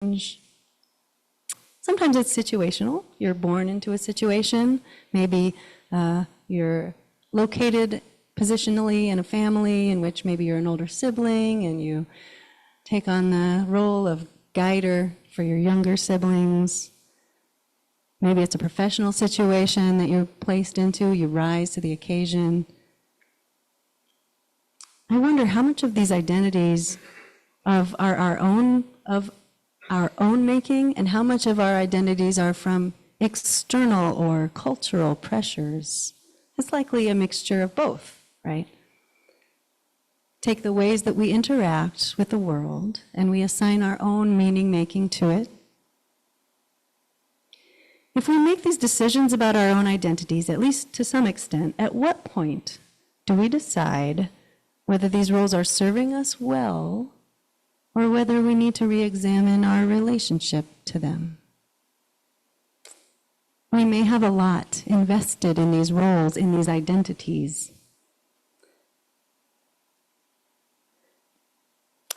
Sometimes it's situational. You're born into a situation. Maybe you're located positionally in a family in which maybe you're an older sibling and you take on the role of guider for your younger siblings. Maybe it's a professional situation that you're placed into. You rise to the occasion. I wonder how much of these identities are our own making, and how much of our identities are from external or cultural pressures. It's likely a mixture of both, right? Take the ways that we interact with the world, and we assign our own meaning making to it. If we make these decisions about our own identities, at least to some extent, at what point do we decide whether these roles are serving us well or whether we need to re-examine our relationship to them? We may have a lot invested in these roles, in these identities.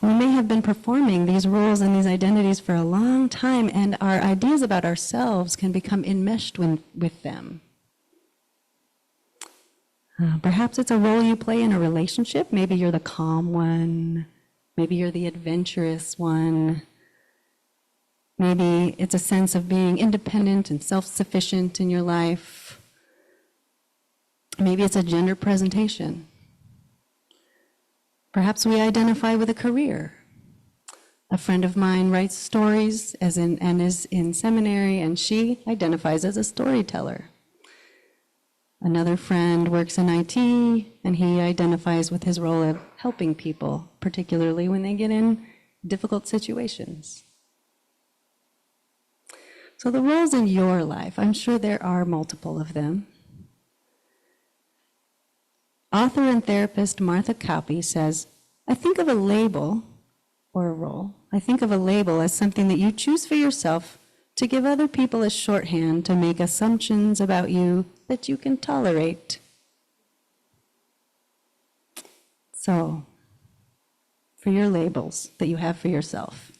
We may have been performing these roles and these identities for a long time, and our ideas about ourselves can become enmeshed with them. Perhaps it's a role you play in a relationship. Maybe you're the calm one. Maybe you're the adventurous one. Maybe it's a sense of being independent and self-sufficient in your life. Maybe it's a gender presentation. Perhaps we identify with a career. A friend of mine writes stories and is in seminary, and she identifies as a storyteller. Another friend works in IT, and he identifies with his role of helping people, particularly when they get in difficult situations. So the roles in your life, I'm sure there are multiple of them. Author and therapist Martha Kauppi says, I think of a label or a role. I think of a label as something that you choose for yourself to give other people a shorthand to make assumptions about you that you can tolerate. So, for your labels that you have for yourself,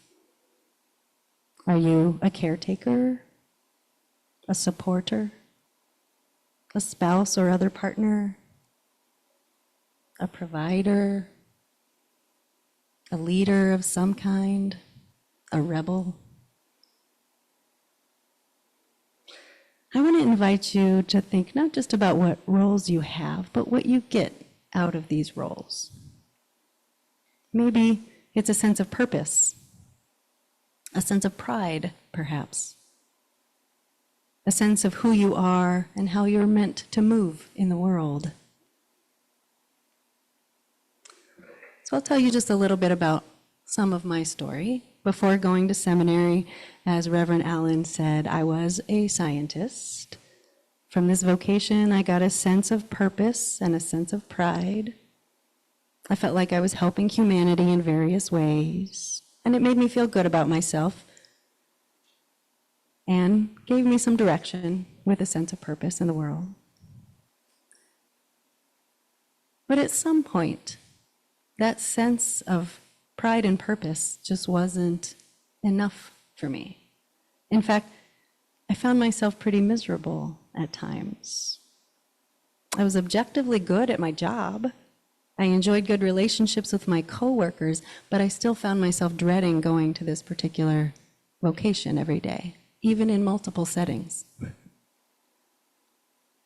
are you a caretaker, a supporter, a spouse or other partner, a provider, a leader of some kind, a rebel? I want to invite you to think not just about what roles you have, but what you get out of these roles. Maybe it's a sense of purpose, a sense of pride, perhaps, a sense of who you are and how you're meant to move in the world. So I'll tell you just a little bit about some of my story. Before going to seminary, as Reverend Allen said, I was a scientist. From this vocation, I got a sense of purpose and a sense of pride. I felt like I was helping humanity in various ways, and it made me feel good about myself and gave me some direction with a sense of purpose in the world. But at some point, that sense of pride and purpose just wasn't enough for me. In fact, I found myself pretty miserable at times. I was objectively good at my job. I enjoyed good relationships with my coworkers, but I still found myself dreading going to this particular vocation every day, even in multiple settings.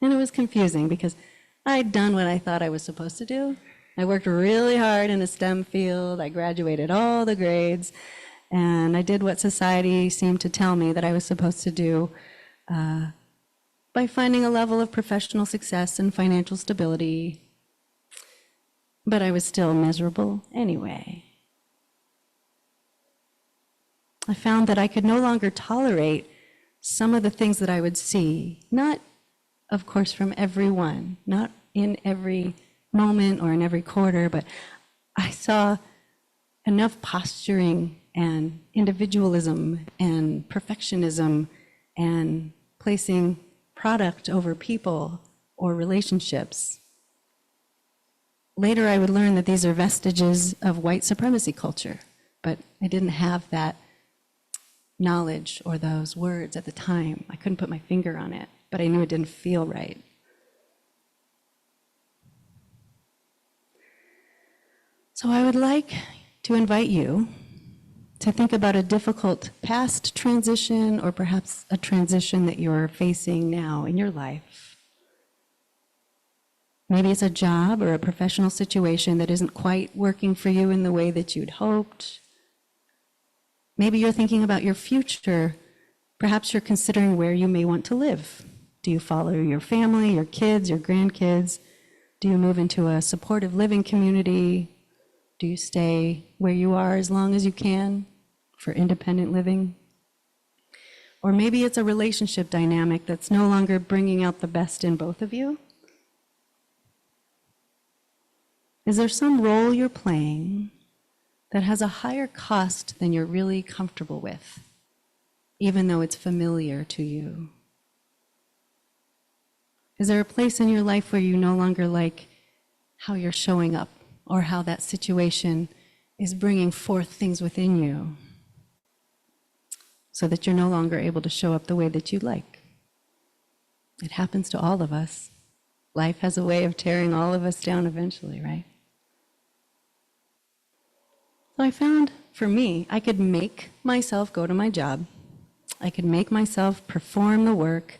And it was confusing because I'd done what I thought I was supposed to do. I worked really hard in the STEM field. I graduated all the grades, and I did what society seemed to tell me that I was supposed to do by finding a level of professional success and financial stability. But I was still miserable anyway. I found that I could no longer tolerate some of the things that I would see, not, of course, from everyone, not in every moment or in every quarter, but I saw enough posturing and individualism and perfectionism and placing product over people or relationships. Later, I would learn that these are vestiges of white supremacy culture, but I didn't have that knowledge or those words at the time. I couldn't put my finger on it, but I knew it didn't feel right. So I would like to invite you to think about a difficult past transition, or perhaps a transition that you're facing now in your life. Maybe it's a job or a professional situation that isn't quite working for you in the way that you'd hoped. Maybe you're thinking about your future. Perhaps you're considering where you may want to live. Do you follow your family, your kids, your grandkids? Do you move into a supportive living community? Do you stay where you are as long as you can for independent living? Or maybe it's a relationship dynamic that's no longer bringing out the best in both of you. Is there some role you're playing that has a higher cost than you're really comfortable with, even though it's familiar to you? Is there a place in your life where you no longer like how you're showing up, or how that situation is bringing forth things within you so that you're no longer able to show up the way that you like? It happens to all of us. Life has a way of tearing all of us down eventually, right? So I found, for me, I could make myself go to my job. I could make myself perform the work,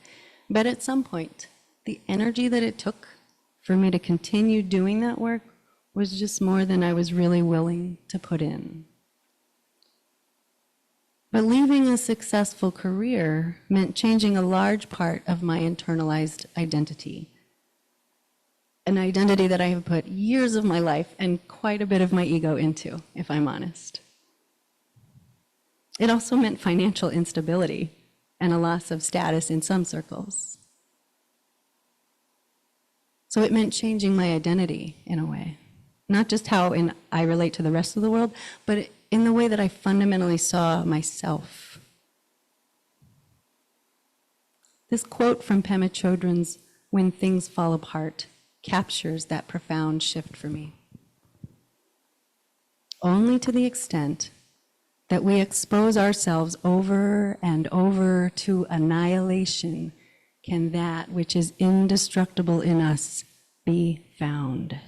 but at some point, the energy that it took for me to continue doing that work was just more than I was really willing to put in. But leaving a successful career meant changing a large part of my internalized identity. An identity that I have put years of my life and quite a bit of my ego into, if I'm honest. It also meant financial instability and a loss of status in some circles. So it meant changing my identity in a way. Not just how I relate to the rest of the world, but in the way that I fundamentally saw myself. This quote from Pema Chodron's "When Things Fall Apart" captures that profound shift for me. Only to the extent that we expose ourselves over and over to annihilation can that which is indestructible in us be found.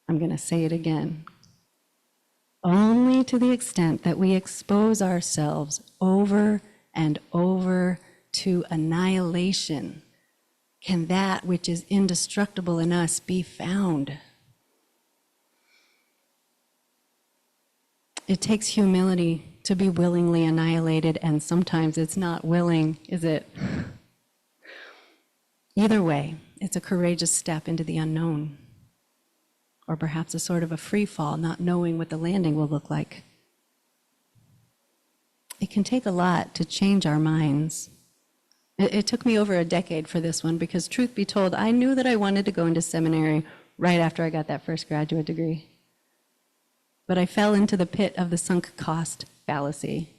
I'm going to say it again. Only to the extent that we expose ourselves over and over to annihilation can that which is indestructible in us be found. It takes humility to be willingly annihilated, and sometimes it's not willing, is it? Either way, it's a courageous step into the unknown. Or perhaps a sort of a free fall, not knowing what the landing will look like. It can take a lot to change our minds. It took me over a decade for this one, because truth be told, I knew that I wanted to go into seminary right after I got that first graduate degree. But I fell into the pit of the sunk cost fallacy.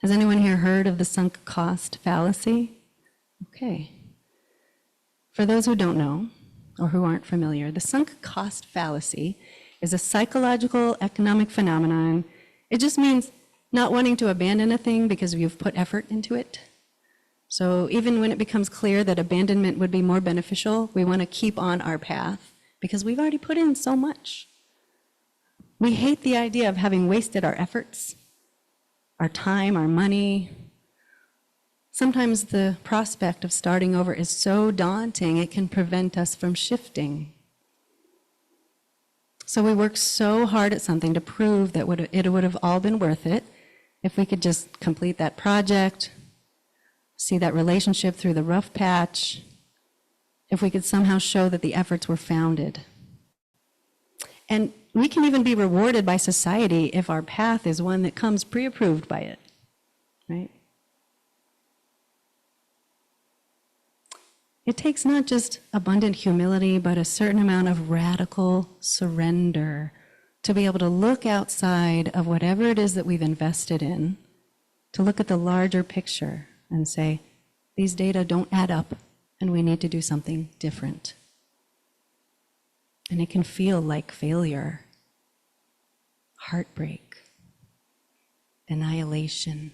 Has anyone here heard of the sunk cost fallacy? Okay. For those who don't know, or who aren't familiar, the sunk cost fallacy is a psychological economic phenomenon. It just means not wanting to abandon a thing because you've put effort into it. So even when it becomes clear that abandonment would be more beneficial, we want to keep on our path because we've already put in so much. We hate the idea of having wasted our efforts, our time, our money. Sometimes the prospect of starting over is so daunting, it can prevent us from shifting. So we work so hard at something to prove that it would have all been worth it if we could just complete that project, see that relationship through the rough patch, if we could somehow show that the efforts were founded. And we can even be rewarded by society if our path is one that comes pre-approved by it, right? It takes not just abundant humility, but a certain amount of radical surrender to be able to look outside of whatever it is that we've invested in, to look at the larger picture and say, these data don't add up and we need to do something different. And it can feel like failure, heartbreak. annihilation.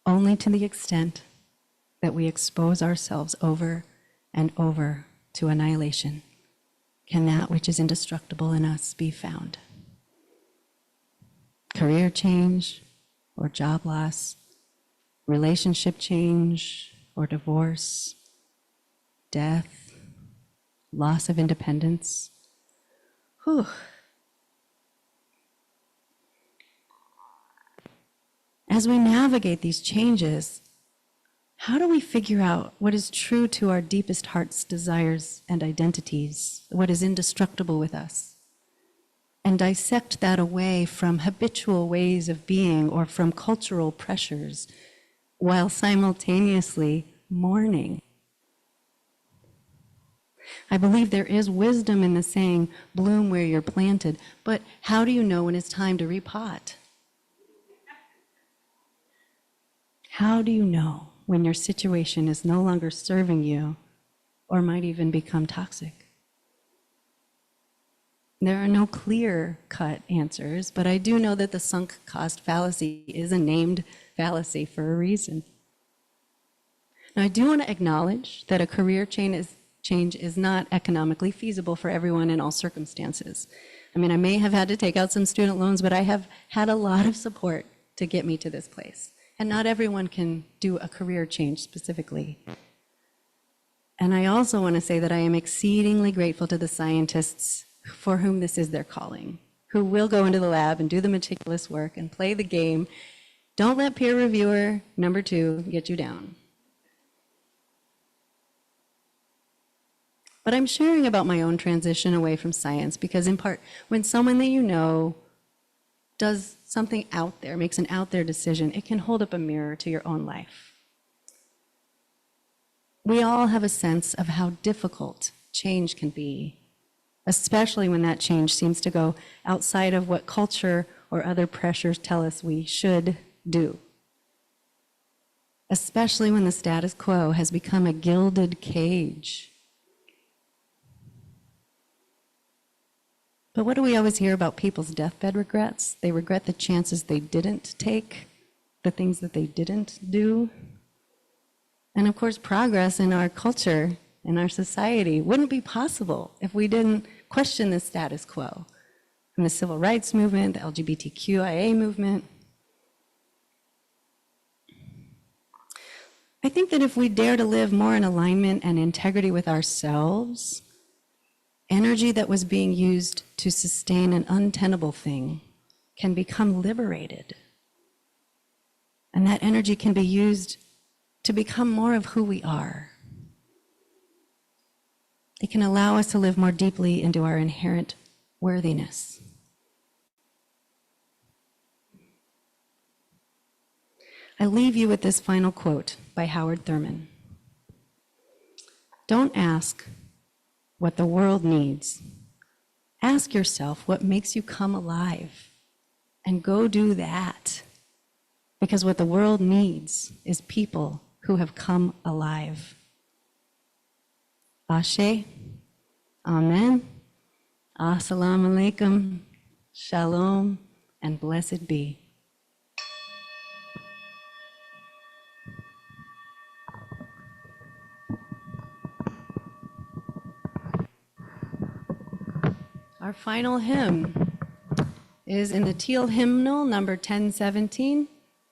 Only to the extent that we expose ourselves over and over to annihilation can that which is indestructible in us be found. Career change or job loss, relationship change or divorce, death, loss of independence. Whew. As we navigate these changes, how do we figure out what is true to our deepest heart's desires and identities, what is indestructible with us, and dissect that away from habitual ways of being or from cultural pressures, while simultaneously mourning? I believe there is wisdom in the saying, bloom where you're planted, but how do you know when it's time to repot? How do you know when your situation is no longer serving you or might even become toxic? There are no clear-cut answers, but I do know that the sunk cost fallacy is a named fallacy for a reason. Now, I do want to acknowledge that a career change is not economically feasible for everyone in all circumstances. I mean, I may have had to take out some student loans, but I have had a lot of support to get me to this place. And not everyone can do a career change specifically. And I also want to say that I am exceedingly grateful to the scientists for whom this is their calling, who will go into the lab and do the meticulous work and play the game. Don't let peer reviewer number 2 get you down. But I'm sharing about my own transition away from science because, in part, when someone that you know does something out there, makes an out there decision, it can hold up a mirror to your own life. We all have a sense of how difficult change can be, especially when that change seems to go outside of what culture or other pressures tell us we should do. Especially when the status quo has become a gilded cage. But what do we always hear about people's deathbed regrets? They regret the chances they didn't take, the things that they didn't do. And of course, progress in our culture, in our society, wouldn't be possible if we didn't question the status quo. From the civil rights movement, the LGBTQIA movement. I think that if we dare to live more in alignment and integrity with ourselves, energy that was being used to sustain an untenable thing can become liberated. And that energy can be used to become more of who we are. It can allow us to live more deeply into our inherent worthiness. I leave you with this final quote by Howard Thurman. Don't ask what the world needs. Ask yourself what makes you come alive, and go do that. Because what the world needs is people who have come alive. Ashe, Amen, Assalamu alaikum, Shalom, and blessed be. Our final hymn is in the Teal hymnal, number 1017.